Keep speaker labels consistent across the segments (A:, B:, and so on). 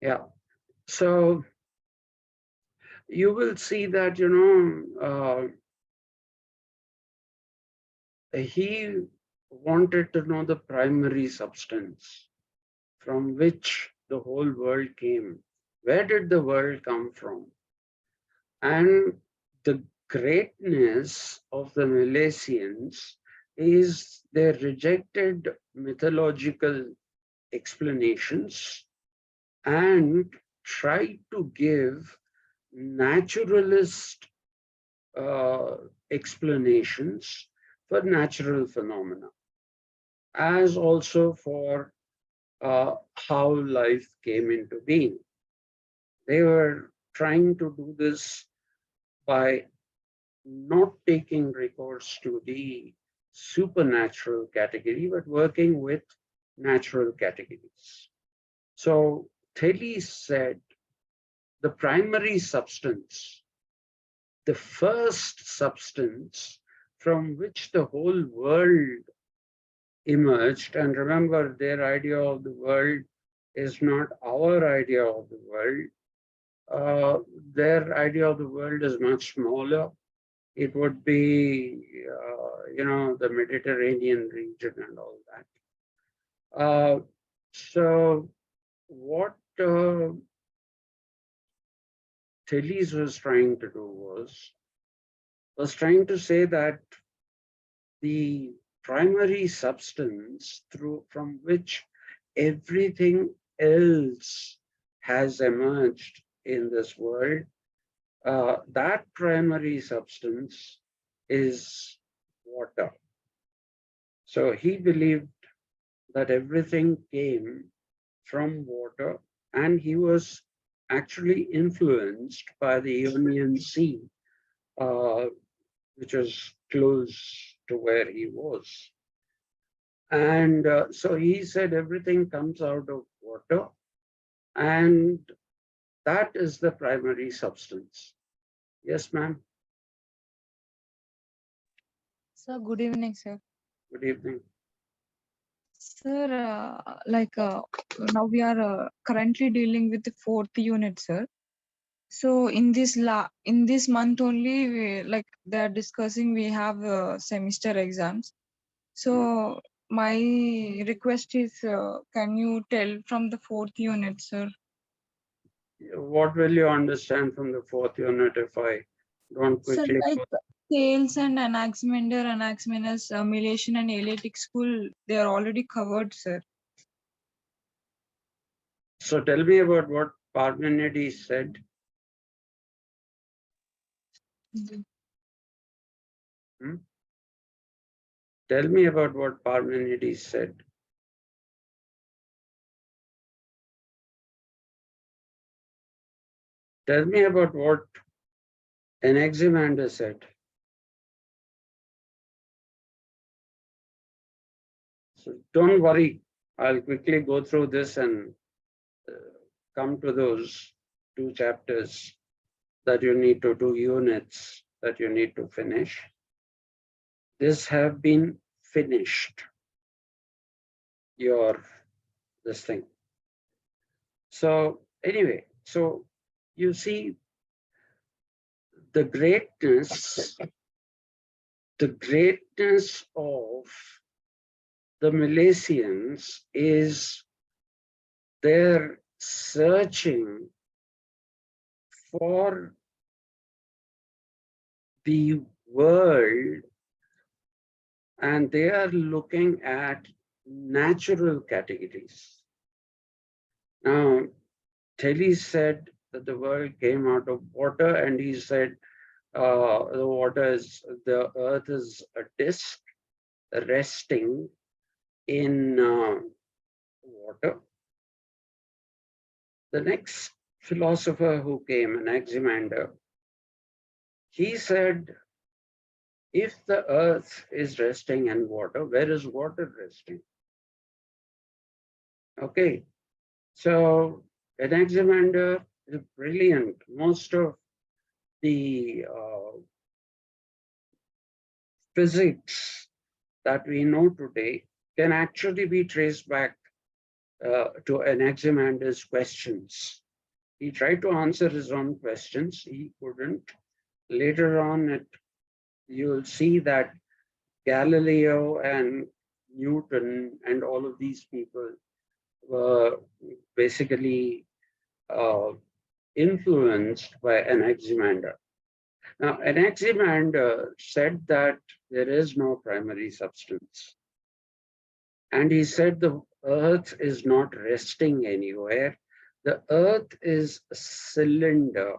A: Yeah. So you will see that, he wanted to know the primary substance from which the whole world came. Where did the world come from? And the greatness of the Milesians is they rejected mythological explanations and tried to give naturalist explanations for natural phenomena, as also for how life came into being. They were trying to do this by not taking recourse to the supernatural category, but working with natural categories. So Thales said the primary substance, the first substance from which the whole world emerged, and remember, their idea of the world is not our idea of the world. Their idea of the world is much smaller. It would be, the Mediterranean region and all that. So what Thales was trying to do was trying to say that the primary substance from which everything else has emerged in this world, that primary substance is water. So he believed that everything came from water, and he was actually influenced by the Ionian Sea, uh, which was close to where he was. And so he said everything comes out of water, and that is the primary substance. Yes, ma'am.
B: Sir, good evening, sir.
A: Good evening.
B: Sir, now we are currently dealing with the fourth unit, sir. So in this month only, they are discussing, we have semester exams. So my request is, can you tell from the fourth unit, sir?
A: What will you understand from the fourth unit if I don't
B: Sir,
A: quickly
B: like
A: go?
B: sales and Anaximenes, Milesian and Eleatic School, they are already covered, sir.
A: So tell me about what Parmenides said. Hmm? Tell me about what Parmenides said. Tell me about what Anaximander said. So don't worry, I'll quickly go through this and come to those two chapters that you need to do, units that you need to finish. This have been finished, this thing. So anyway, so you see the greatness of the Milesians is their searching for the world, and they are looking at natural categories. Now, Thales said that the world came out of water, and he said the earth is a disk resting in water. The next philosopher who came, Anaximander, he said, if the earth is resting in water, where is water resting? Okay, so Anaximander is brilliant. Most of the physics that we know today can actually be traced back to Anaximander's questions. He tried to answer his own questions. He couldn't. Later on, you'll see that Galileo and Newton and all of these people were basically influenced by Anaximander. Now, Anaximander said that there is no primary substance. And he said the earth is not resting anywhere. The earth is a cylinder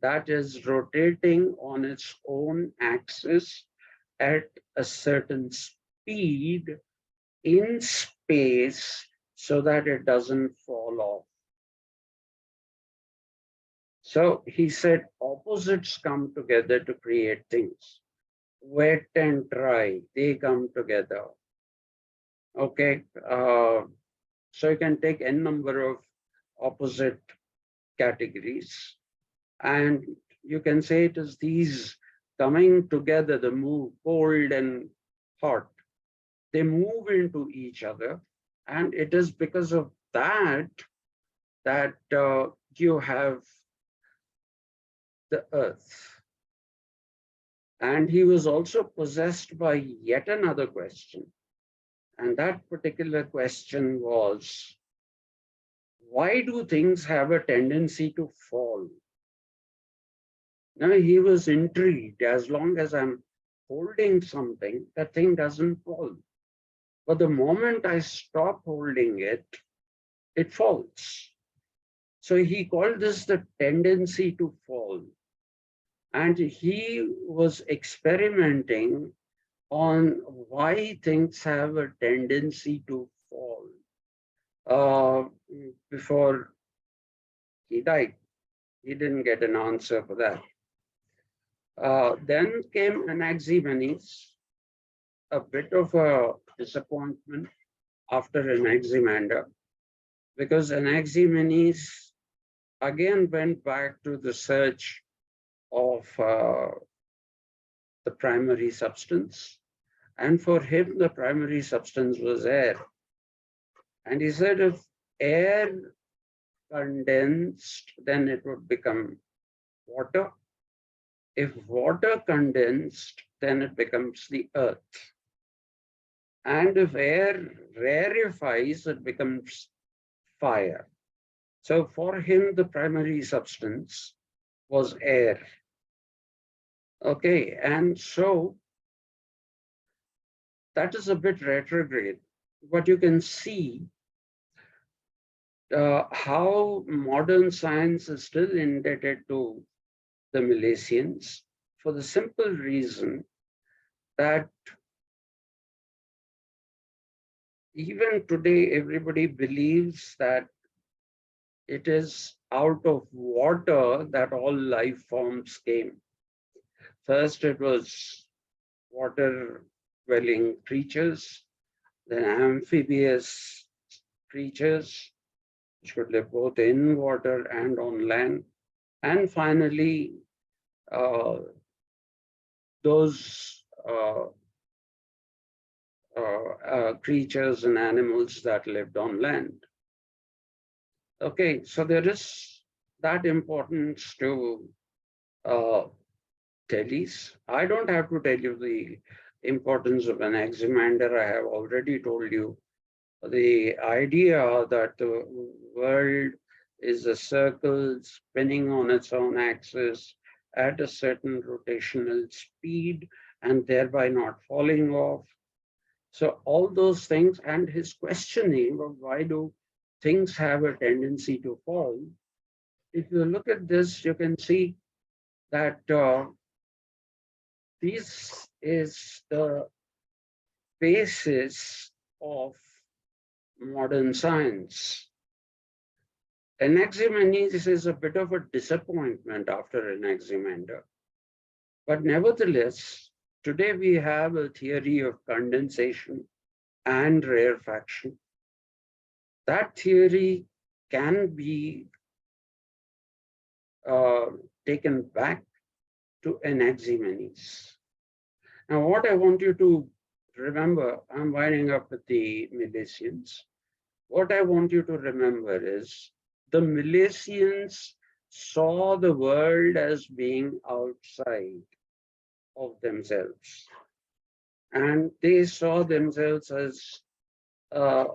A: that is rotating on its own axis at a certain speed in space so that it doesn't fall off. So he said opposites come together to create things. Wet and dry, they come together. Okay, so you can take n number of opposite categories, and you can say it is these coming together, the move, cold and hot, they move into each other, and it is because of that that you have the earth. And he was also possessed by yet another question. And that particular question was, why do things have a tendency to fall? Now he was intrigued. As long as I'm holding something, that thing doesn't fall. But the moment I stop holding it, it falls. So he called this the tendency to fall. And he was experimenting on why things have a tendency to fall before he died. He didn't get an answer for that. Then came Anaximenes, a bit of a disappointment after Anaximander, because Anaximenes again went back to the search of the primary substance. And for him, the primary substance was air. And he said if air condensed, then it would become water. If water condensed, then it becomes the earth. And if air rarefies, it becomes fire. So for him, the primary substance was air. Okay, and so that is a bit retrograde, but you can see how modern science is still indebted to the Milesians for the simple reason that even today everybody believes that it is out of water that all life forms came. First, it was water-dwelling creatures, then amphibious creatures, which could live both in water and on land, and finally, those creatures and animals that lived on land. Okay, so there is that importance to Tellys. I don't have to tell you the importance of Anaximander. I have already told you the idea that the world is a circle spinning on its own axis at a certain rotational speed and thereby not falling off. So all those things, and his questioning of why do things have a tendency to fall. If you look at this, you can see that this is the basis of modern science. Anaximenes is a bit of a disappointment after Anaximander. But nevertheless, today we have a theory of condensation and rarefaction. That theory can be taken back to Anaximenes. Now, what I want you to remember, I'm winding up with the Milesians. What I want you to remember is the Milesians saw the world as being outside of themselves. And they saw themselves as uh,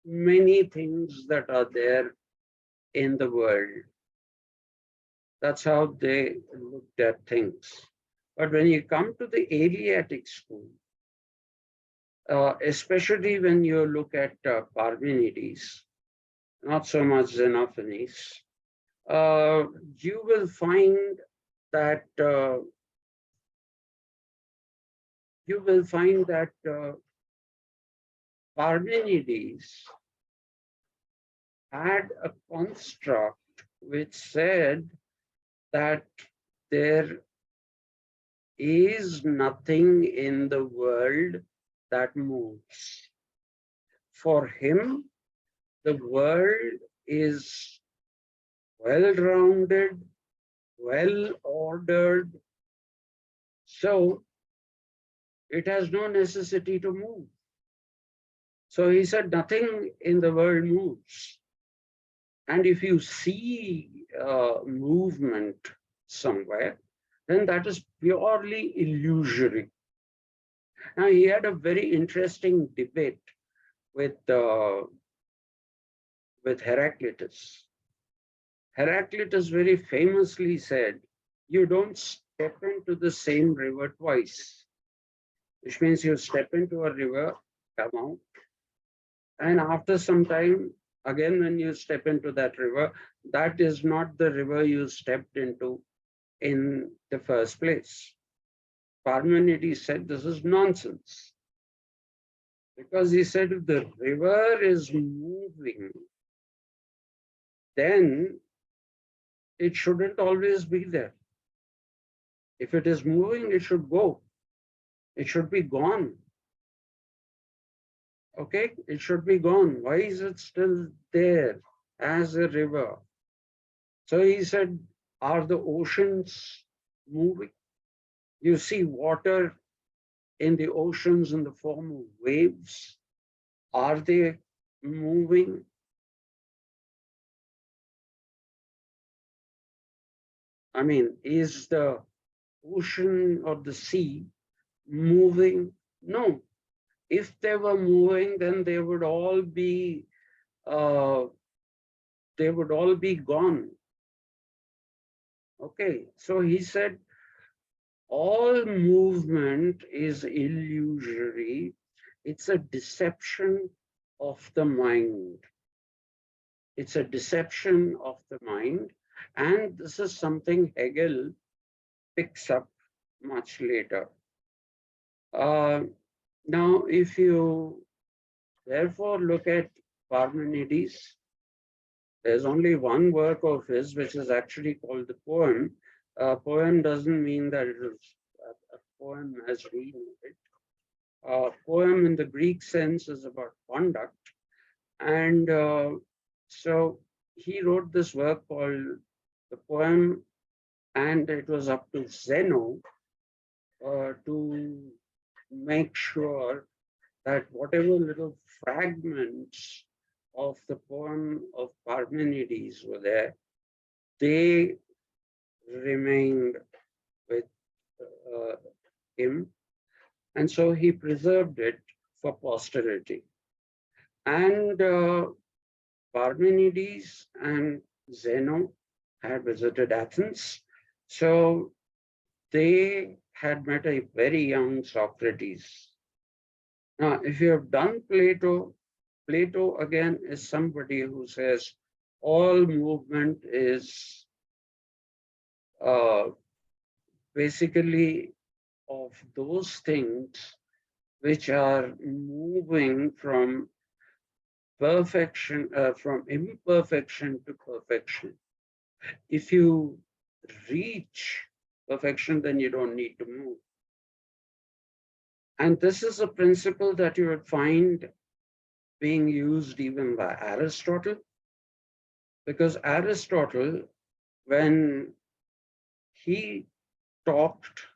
A: many things that are there in the world. That's how they looked at things. But when you come to the Eleatic school, especially when you look at Parmenides, not so much Xenophanes, you will find that Parmenides had a construct which said that there is nothing in the world that moves. For him, the world is well-rounded, well-ordered, so it has no necessity to move. So he said, nothing in the world moves. And if you see movement somewhere, then that is purely illusory. Now, he had a very interesting debate with Heraclitus. Heraclitus very famously said, you don't step into the same river twice, which means you step into a river, come out, and after some time, again, when you step into that river, that is not the river you stepped into in the first place. Parmenides said this is nonsense. Because he said if the river is moving, then it shouldn't always be there. If it is moving, it should go. It should be gone. Okay, it should be gone. Why is it still there as a river? So he said, are the oceans moving? You see water in the oceans in the form of waves. Are they moving? I mean, is the ocean or the sea moving? No. If they were moving, then they would all be gone. Okay, so he said all movement is illusory. It's a deception of the mind. It's a deception of the mind. And this is something Hegel picks up much later. Now, if you therefore look at Parmenides, there's only one work of his which is actually called the poem. Poem doesn't mean that it is a poem as we know it. Poem in the Greek sense is about conduct. And so he wrote this work called the poem, and it was up to Zeno to make sure that whatever little fragments of the poem of Parmenides were there, they remained with him. And so he preserved it for posterity. And Parmenides and Zeno had visited Athens. So they had met a very young Socrates. Now, if you have done Plato, Plato again is somebody who says all movement is basically of those things which are moving from perfection, from imperfection to perfection. If you reach perfection, then you don't need to move. And this is a principle that you would find being used even by Aristotle, because Aristotle, when he talked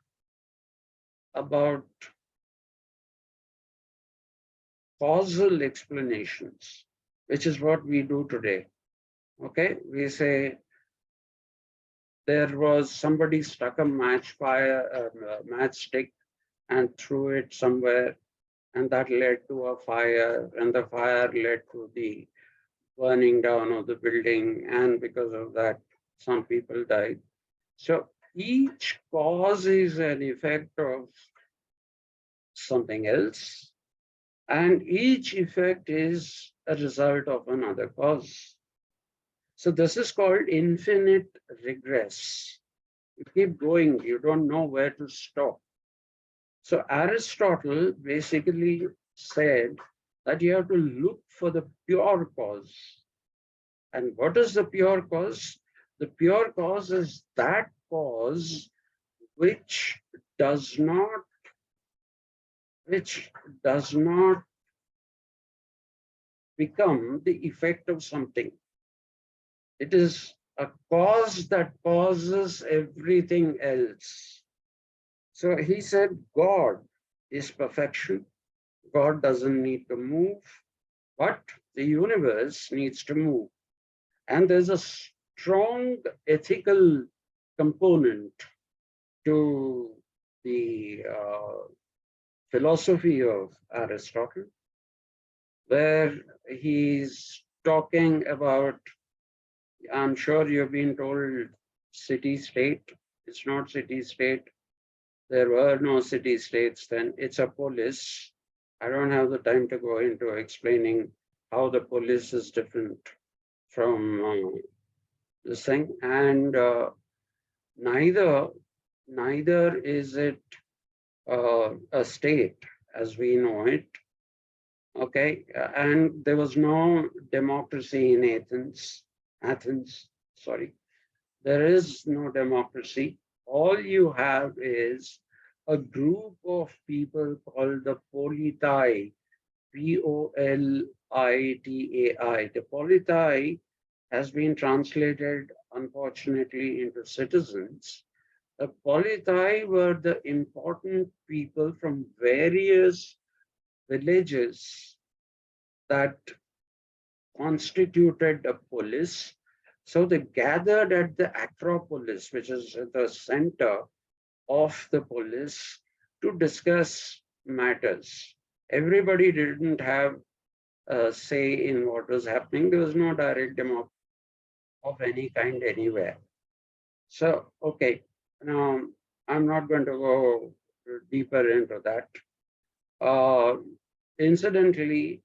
A: about causal explanations, which is what we do today. Okay, we say there was somebody stuck a matchstick and threw it somewhere, and that led to a fire, and the fire led to the burning down of the building, and because of that, some people died. So each cause is an effect of something else, and each effect is a result of another cause. So this is called infinite regress. You keep going, you don't know where to stop. So Aristotle basically said that you have to look for the pure cause. And what is the pure cause? The pure cause is that cause which does not become the effect of something. It is a cause that causes everything else. So he said, God is perfection. God doesn't need to move, but the universe needs to move. And there's a strong ethical component to the philosophy of Aristotle, where he's talking about, I'm sure you've been told city-state. It's not city-state. There were no city-states then. It's a polis. I don't have the time to go into explaining how the polis is different from this thing. And neither is it a state as we know it. Okay, and there was no democracy in Athens, sorry. There is no democracy. All you have is a group of people called the Politai, Politai. The Politai has been translated, unfortunately, into citizens. The Politai were the important people from various villages that constituted a polis. So they gathered at the Acropolis, which is at the center of the polis, to discuss matters. Everybody didn't have a say in what was happening. There was no direct democracy of any kind anywhere. So, okay, now I'm not going to go deeper into that. Incidentally,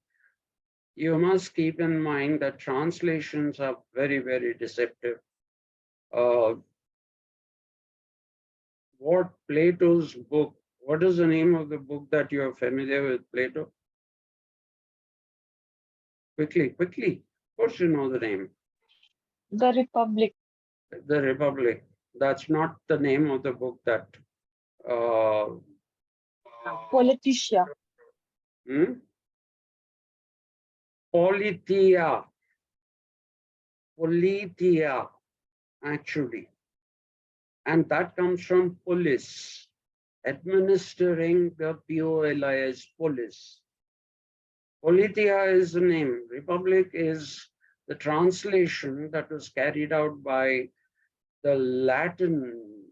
A: you must keep in mind that translations are very, very deceptive. What Plato's book, what is the name of the book that you are familiar with, Plato? Quickly. Of course you know the name.
B: The Republic.
A: The Republic. That's not the name of the book that...
B: Politia.
A: Politeia, actually. And that comes from polis, administering the POLIS, polis. Politeia is the name. Republic is the translation that was carried out by the Latin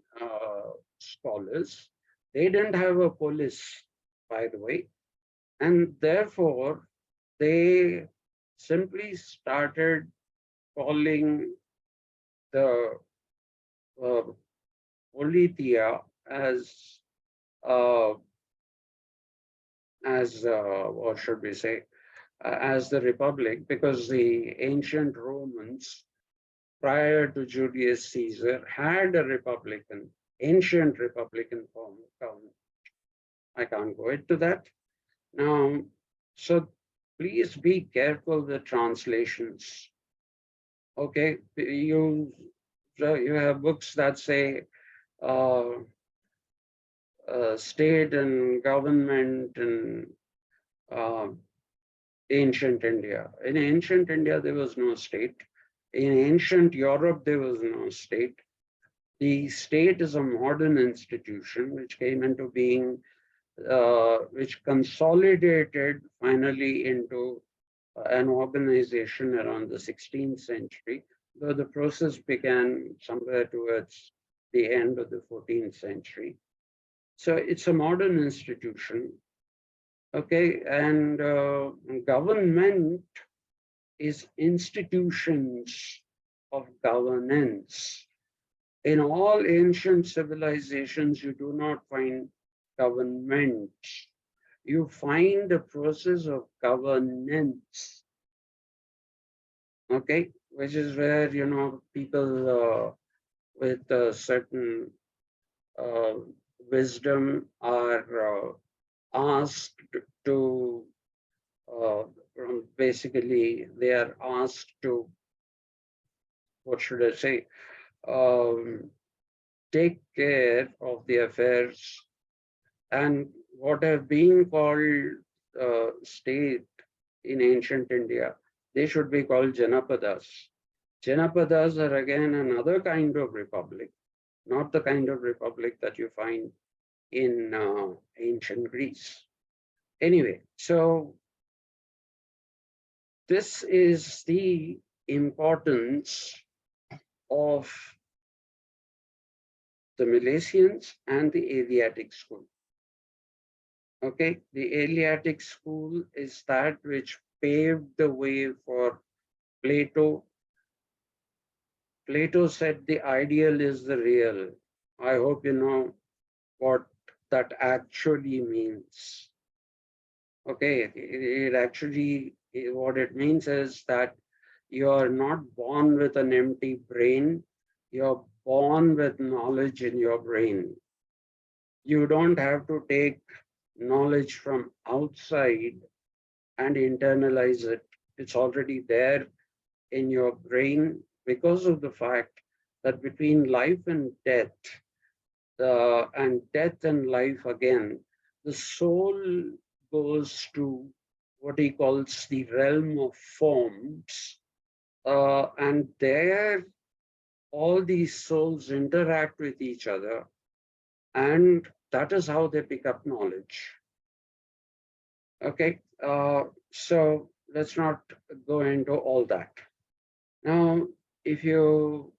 A: scholars. They didn't have a polis, by the way, and therefore they simply started calling the Politeia as what should we say, as the Republic, because the ancient Romans, prior to Julius Caesar, had a ancient republican form of government. I can't go into that now. So please be careful with translations. Okay, you have books that say state and government in ancient India. In ancient India, there was no state. In ancient Europe, there was no state. The state is a modern institution which came into being which consolidated finally into an organization around the 16th century, though the process began somewhere towards the end of the 14th century. So it's a modern institution, okay, and government is institutions of governance. In all ancient civilizations, you do not find government. You find the process of governance, okay, which is where, people with a certain uh, wisdom are asked to, uh, basically, they are asked to, what should I say, um, take care of the affairs and what have been called state in ancient India, they should be called Janapadas. Janapadas are again another kind of republic, not the kind of republic that you find in ancient Greece. Anyway, so this is the importance of the Milesians and the Eleatic school. Okay, the Eleatic school is that which paved the way for Plato. Plato said the ideal is the real. I hope you know what that actually means. Okay, it actually, what it means is that you're not born with an empty brain, you're born with knowledge in your brain. You don't have to take knowledge from outside and internalize it. It's already there in your brain because of the fact that between life and death, and life again, the soul goes to what he calls the realm of forms. And there, all these souls interact with each other, and that is how they pick up knowledge. Okay, so let's not go into all that. Now, if you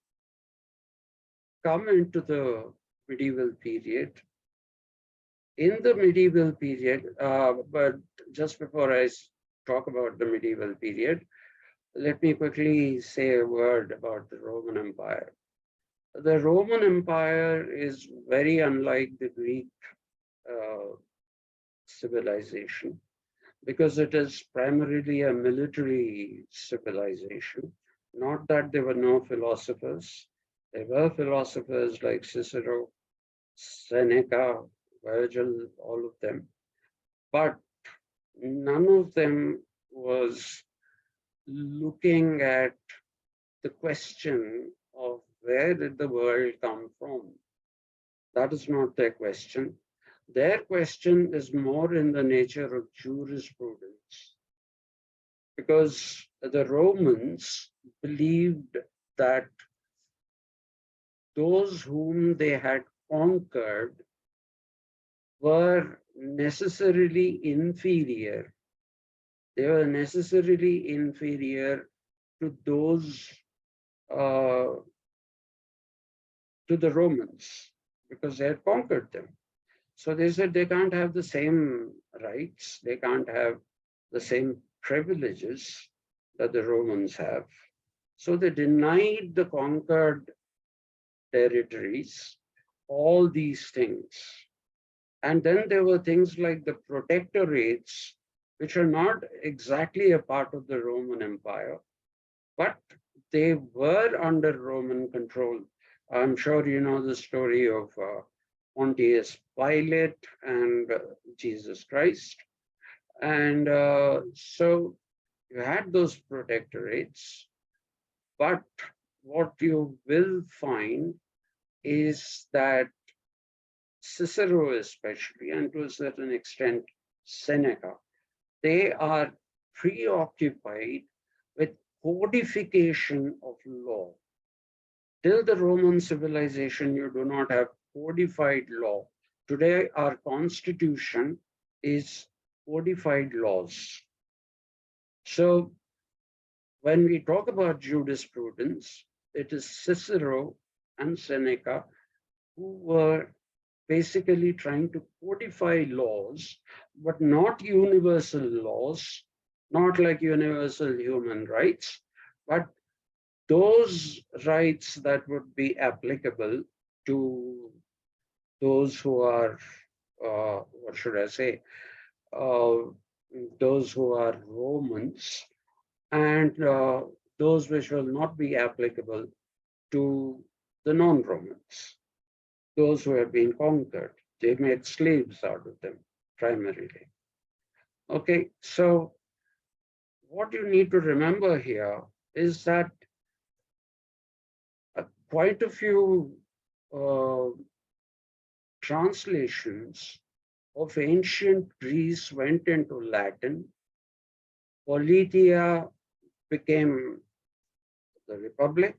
A: come into the medieval period, in the medieval period, but just before I talk about the medieval period, let me quickly say a word about the Roman Empire. The Roman Empire is very unlike the Greek civilization because it is primarily a military civilization. Not that there were no philosophers. There were philosophers like Cicero, Seneca, Virgil, all of them. But none of them was looking at the question of where did the world come from. That is not their question. Their question is more in the nature of jurisprudence. Because the Romans believed that those whom they had conquered were necessarily inferior. They were necessarily inferior to those, to the Romans, because they had conquered them. So they said they can't have the same rights, they can't have the same privileges that the Romans have. So they denied the conquered territories all these things. And then there were things like the protectorates, which are not exactly a part of the Roman Empire, but they were under Roman control. I'm sure you know the story of Pontius Pilate and Jesus Christ. And so you had those protectorates, but what you will find is that Cicero especially, and to a certain extent Seneca, they are preoccupied with codification of law. Till the Roman civilization, you do not have codified law Today, our constitution is codified laws. So when we talk about jurisprudence, it is Cicero and Seneca who were basically trying to codify laws, but not universal laws, not like universal human rights, but those rights that would be applicable to those who are, what should I say, uh, those who are Romans, and those which will not be applicable to the non-Romans, those who have been conquered. They made slaves out of them, primarily. Okay, so what you need to remember here is that quite a few uh, translations of ancient Greece went into Latin. Politia became the republic.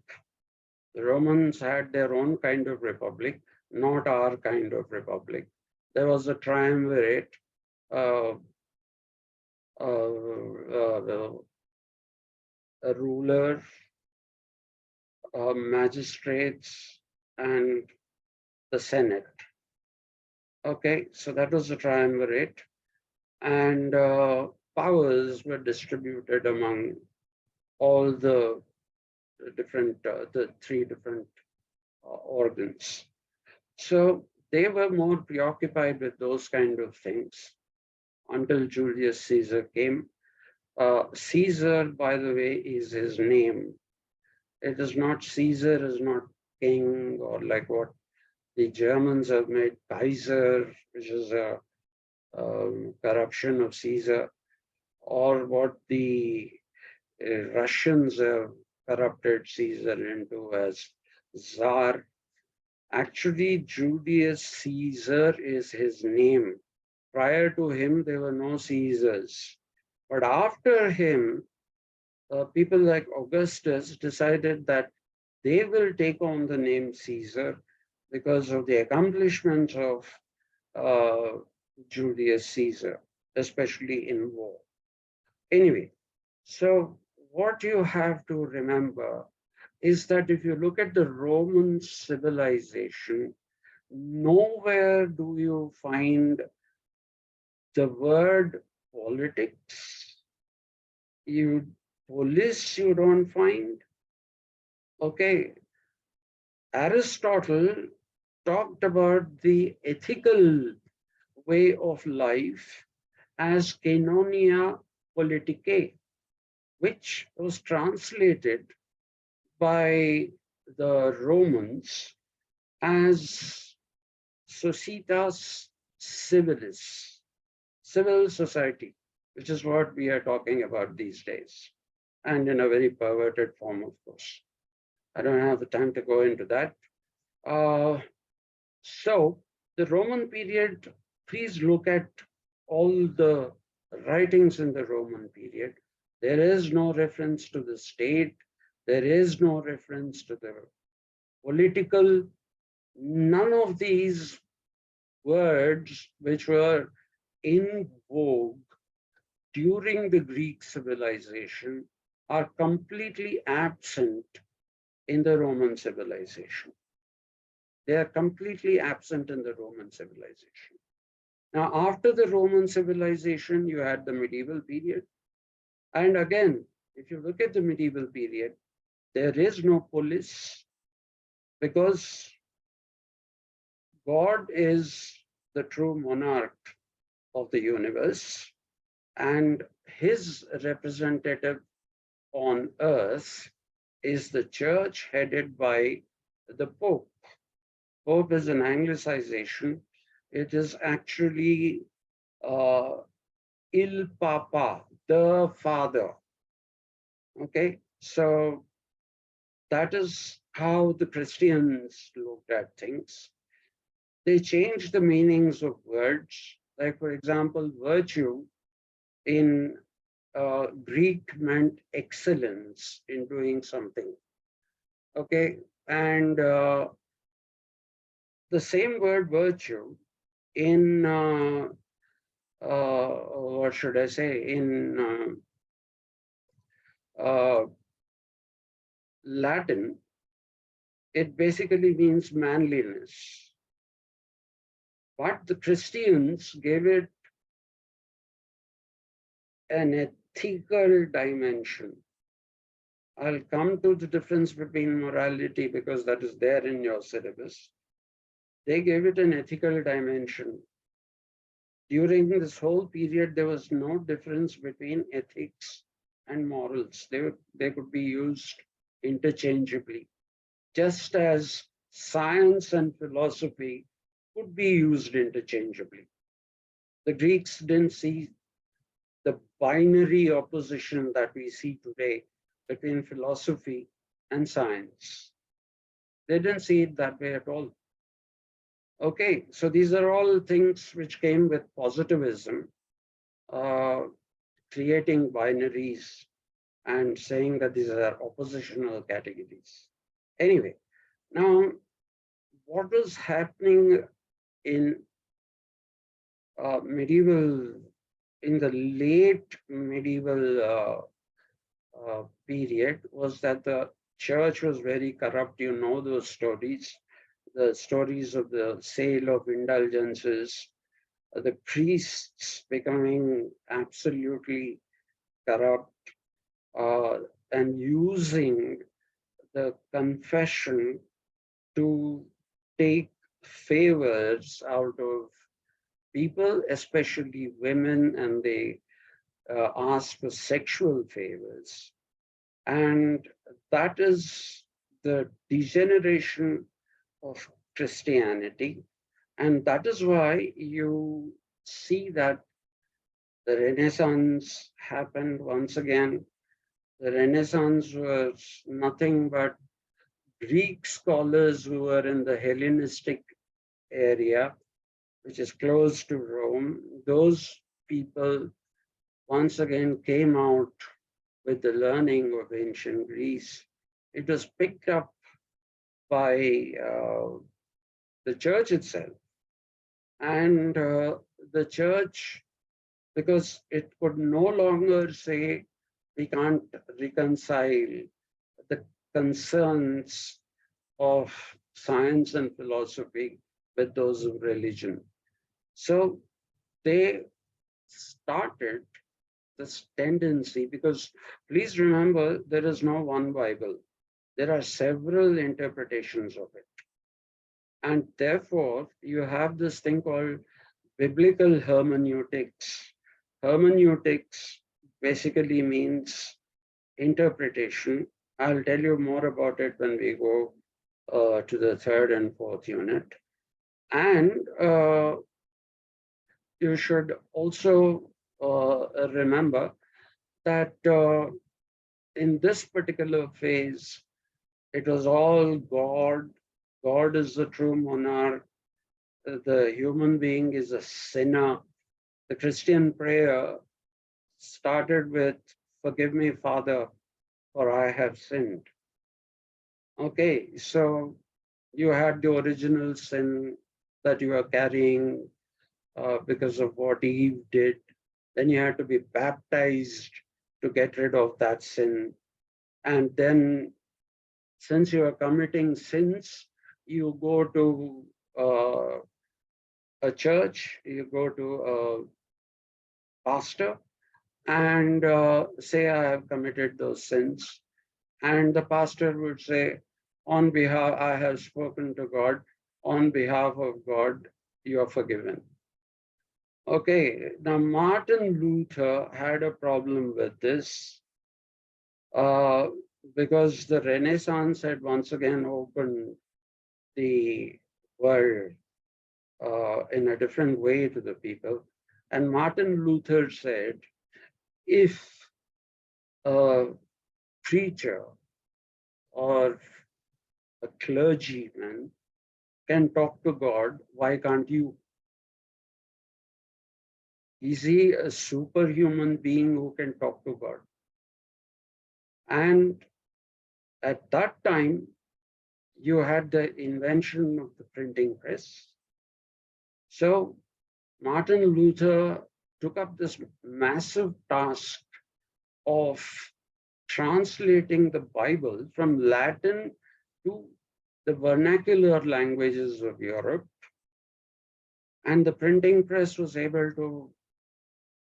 A: The Romans had their own kind of republic, not our kind of republic. There was a triumvirate, uh, a ruler, magistrates, and the Senate. Okay, so that was the triumvirate, and powers were distributed among all the different, the three different organs. So they were more preoccupied with those kind of things until Julius Caesar came. Caesar, by the way, is his name. It is not Caesar, is not king, or like what the Germans have made Kaiser, which is a corruption of Caesar, or what the Russians have corrupted Caesar into as Tsar. Actually, Julius Caesar is his name. Prior to him, there were no Caesars. But after him, people like Augustus decided that they will take on the name Caesar because of the accomplishments of uh, Julius Caesar, especially in war. Anyway, so what you have to remember is that if you look at the Roman civilization, nowhere do you find the word politics. You police you don't find. Okay, Aristotle talked about the ethical way of life as cainonia politicae, which was translated by the Romans as societas civilis, civil society, which is what we are talking about these days, and in a very perverted form, of course. I don't have the time to go into that. So the Roman period, please look at all the writings in the Roman period. There is no reference to the state. There is no reference to the political. None of these words which were in vogue during the Greek civilization are completely absent in the Roman civilization. They are completely absent in the Roman civilization. Now, after the Roman civilization, you had the medieval period. And again, if you look at the medieval period, there is no polis because God is the true monarch of the universe, and his representative on earth is the church headed by the Pope. Pope is an anglicization. It is actually Il Papa, the Father. Okay, so that is how the Christians looked at things. They changed the meanings of words. Like, for example, virtue in Greek meant excellence in doing something. Okay, and the same word virtue in what should I say, in Latin, it basically means manliness. But the Christians gave it an ethical dimension. I'll come to the difference between morality because that is there in your syllabus. They gave it an ethical dimension. During this whole period, there was no difference between ethics and morals. They could be used interchangeably, just as science and philosophy could be used interchangeably. The Greeks didn't see the binary opposition that we see today between philosophy and science. They didn't see it that way at all. Okay, so these are all things which came with positivism, uh, creating binaries and saying that these are oppositional categories. Anyway, now what was happening in medieval, in the late medieval period was that the church was very corrupt. You know those stories, the stories of the sale of indulgences, the priests becoming absolutely corrupt and using the confession to take favors out of people, especially women, and they ask for sexual favors. And that is the degeneration of Christianity. And that is why you see that the Renaissance happened once again. The Renaissance was nothing but Greek scholars who were in the Hellenistic area, which is close to Rome. Those people once again came out with the learning of ancient Greece. It was picked up by the church itself. And the church, because it could no longer say we can't reconcile the concerns of science and philosophy with those of religion. So they started this tendency, because please remember, there is no one Bible. There are several interpretations of it. And therefore, you have this thing called biblical hermeneutics. Hermeneutics basically means interpretation. I'll tell you more about it when we go to the third and fourth unit. And you should also remember that in this particular phase, it was all God. God is the true monarch. The human being is a sinner. The Christian prayer started with, "Forgive me, Father, for I have sinned." Okay, so you had the original sin that you are carrying because of what Eve did. Then you had to be baptized to get rid of that sin. And then, since you are committing sins, you go to a church, you go to a pastor and say, "I have committed those sins." And the pastor would say, "On behalf, I have spoken to God. On behalf of God, you are forgiven." Okay, now Martin Luther had a problem with this uh, because the Renaissance had once again opened the world in a different way to the people. And Martin Luther said, if a preacher or a clergyman can talk to God, why can't you? Is he a superhuman being who can talk to God? And at that time, you had the invention of the printing press. So Martin Luther took up this massive task of translating the Bible from Latin to the vernacular languages of Europe. And the printing press was able to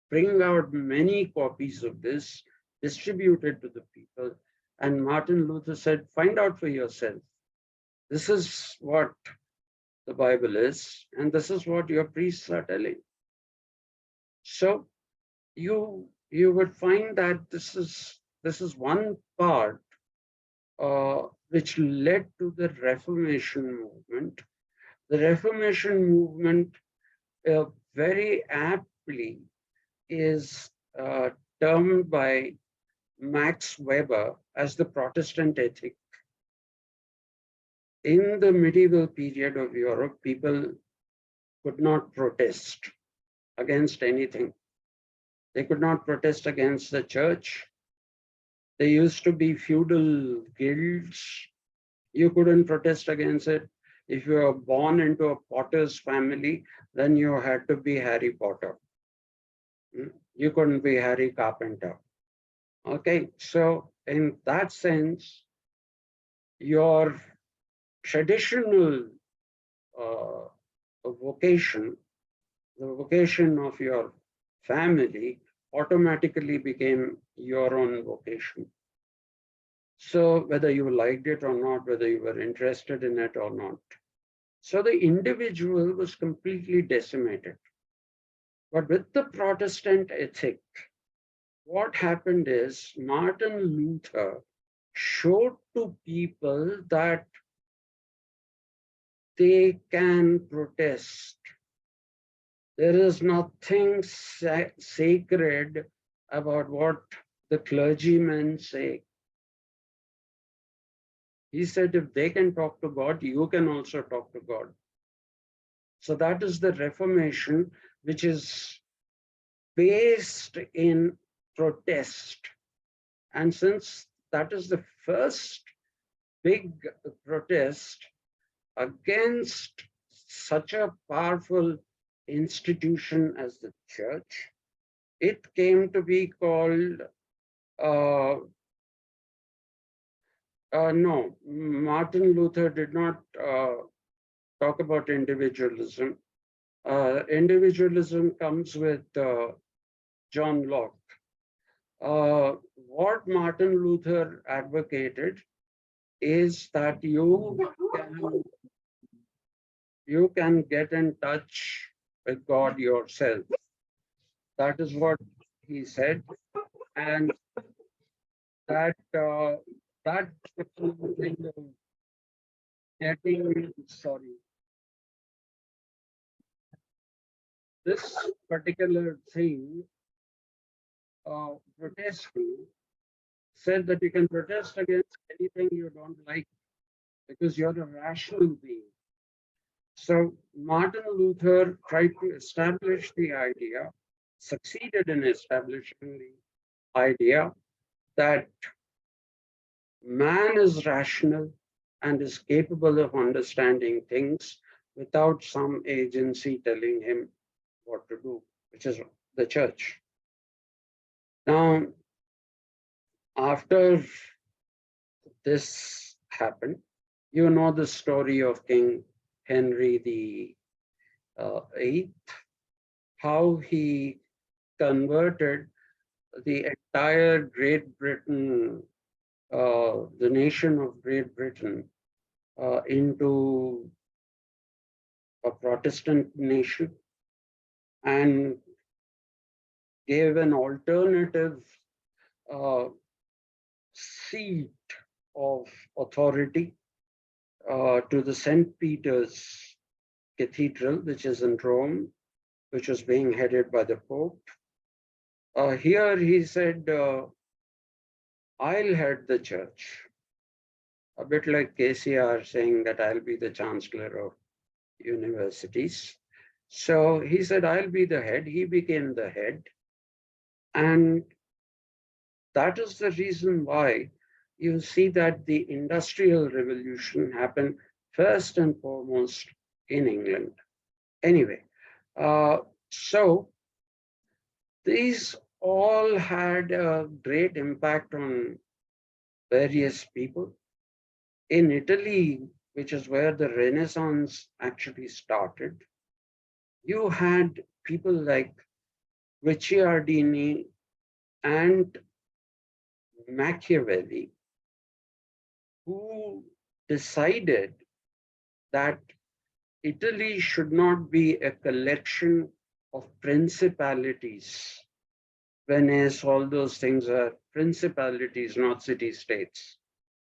A: bring out many copies of this, distributed to the people. And Martin Luther said, find out for yourself. This is what the Bible is, and this is what your priests are telling. So you would find that this is one part which led to the Reformation movement. The Reformation movement very aptly is termed by Max Weber as the Protestant Ethic. In the medieval period of Europe, people could not protest against anything. They could not protest against the church. There used to be feudal guilds. You couldn't protest against it. If you were born into a potter's family, then you had to be Harry Potter. You couldn't be Harry Carpenter. Okay, so in that sense, your traditional vocation, the vocation of your family, automatically became your own vocation. So whether you liked it or not, whether you were interested in it or not. So the individual was completely decimated. But with the Protestant ethic, what happened is Martin Luther showed to people that they can protest. There is nothing sacred about what the clergymen say. He said, if they can talk to God, you can also talk to God. So that is the Reformation, which is based in protest. And since that is the first big protest against such a powerful institution as the church, it came to be called, no, Martin Luther did not talk about individualism. Individualism comes with John Locke. What Martin Luther advocated is that you can get in touch with God yourself. That is what he said, and that thing of getting, sorry, this particular thing, protesting, said that you can protest against anything you don't like because you're a rational being. So Martin Luther tried to establish the idea, succeeded in establishing the idea that man is rational and is capable of understanding things without some agency telling him what to do, which is the church. Now, after this happened, you know the story of King Henry the VIII, how he converted the entire Great Britain, the nation of Great Britain, into a Protestant nation and gave an alternative seat of authority to the St. Peter's Cathedral, which is in Rome, which was being headed by the Pope. Here he said, I'll head the church. A bit like KCR saying that I'll be the chancellor of universities. So he said, I'll be the head. He became the head. And that is the reason why you see that the Industrial Revolution happened first and foremost in England. Anyway, So these all had a great impact on various people. In Italy, which is where the Renaissance actually started, you had people like Ricciardini and Machiavelli who decided that Italy should not be a collection of principalities. Venice, all those things are principalities, not city states.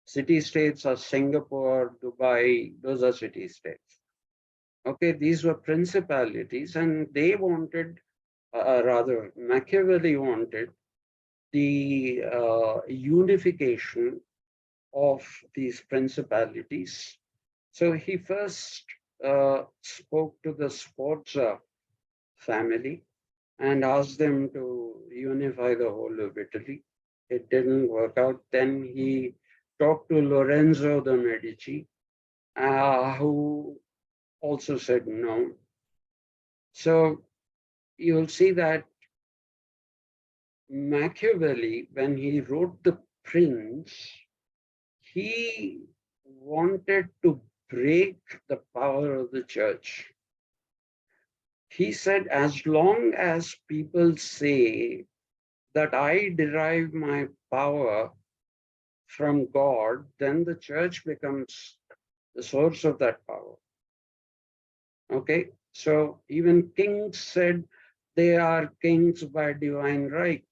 A: City states are Singapore, Dubai, those are city states. Okay, these were principalities, and they wanted, rather, Machiavelli wanted the unification of these principalities. So he first spoke to the Sforza family and asked them to unify the whole of Italy. It didn't work out. Then he talked to Lorenzo de' Medici, who also said no. So you'll see that Machiavelli, when he wrote The Prince, he wanted to break the power of the church. He said, as long as people say that I derive my power from God, then the church becomes the source of that power. Okay, so even kings said they are kings by divine right.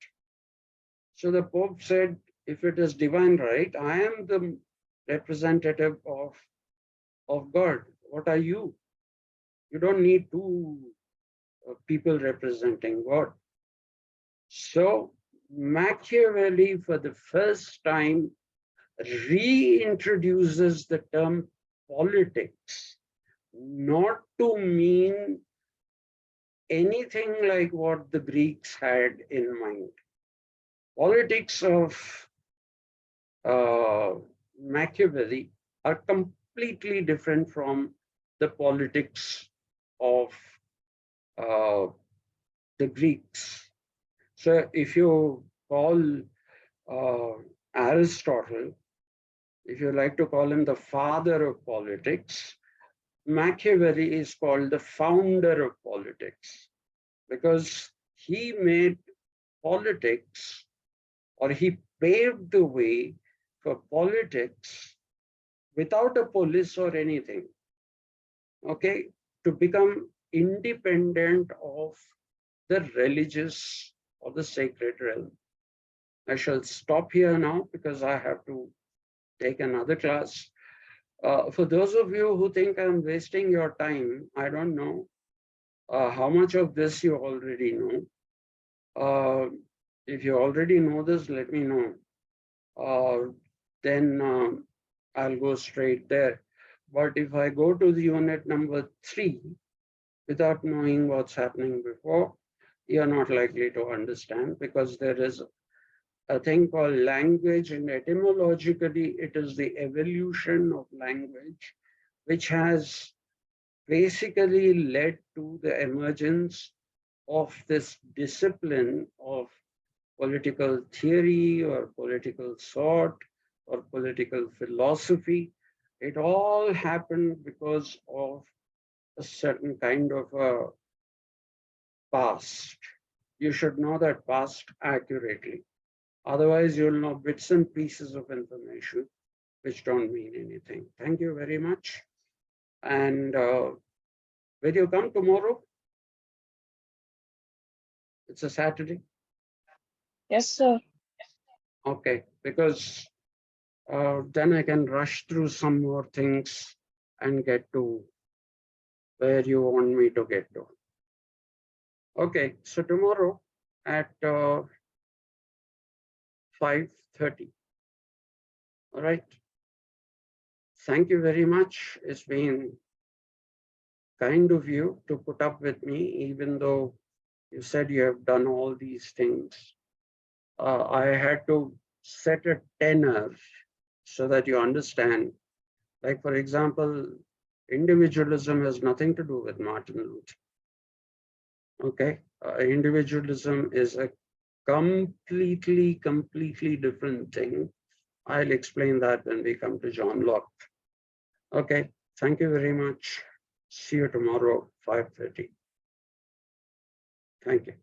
A: So the Pope said, if it is divine right, I am the representative of God. What are you? You don't need two people representing God. So Machiavelli, for the first time, reintroduces the term politics, not to mean anything like what the Greeks had in mind. Politics of Machiavelli are completely different from the politics of uh, the Greeks. So if you call Aristotle, if you like to call him the father of politics, Machiavelli is called the founder of politics because he made politics, or he paved the way for politics without a police or anything, okay, to become independent of the religious or the sacred realm. I shall stop here now because I have to take another class. For those of you who think I'm wasting your time, I don't know how much of this you already know. If you already know this, let me know. Then I'll go straight there. But if I go to the unit number 3 without knowing what's happening before, you're not likely to understand because there is a thing called language, and etymologically, it is the evolution of language, which has basically led to the emergence of this discipline of political theory or political thought or political philosophy. It all happened because of a certain kind of a past. You should know that past accurately. Otherwise, you'll know bits and pieces of information which don't mean anything. Thank you very much. And will you come tomorrow? It's a Saturday.
C: Yes, sir.
A: Okay, because then I can rush through some more things and get to where you want me to get to. Okay, so tomorrow at 5:30. All right. Thank you very much. It's been kind of you to put up with me, even though you said you have done all these things. I had to set a tenor so that you understand. Like, for example, individualism has nothing to do with Martin Luther. Okay, individualism is a completely different thing. I'll explain that when we come to John Locke. Okay, thank you very much. See you tomorrow, 5:30. Thank you.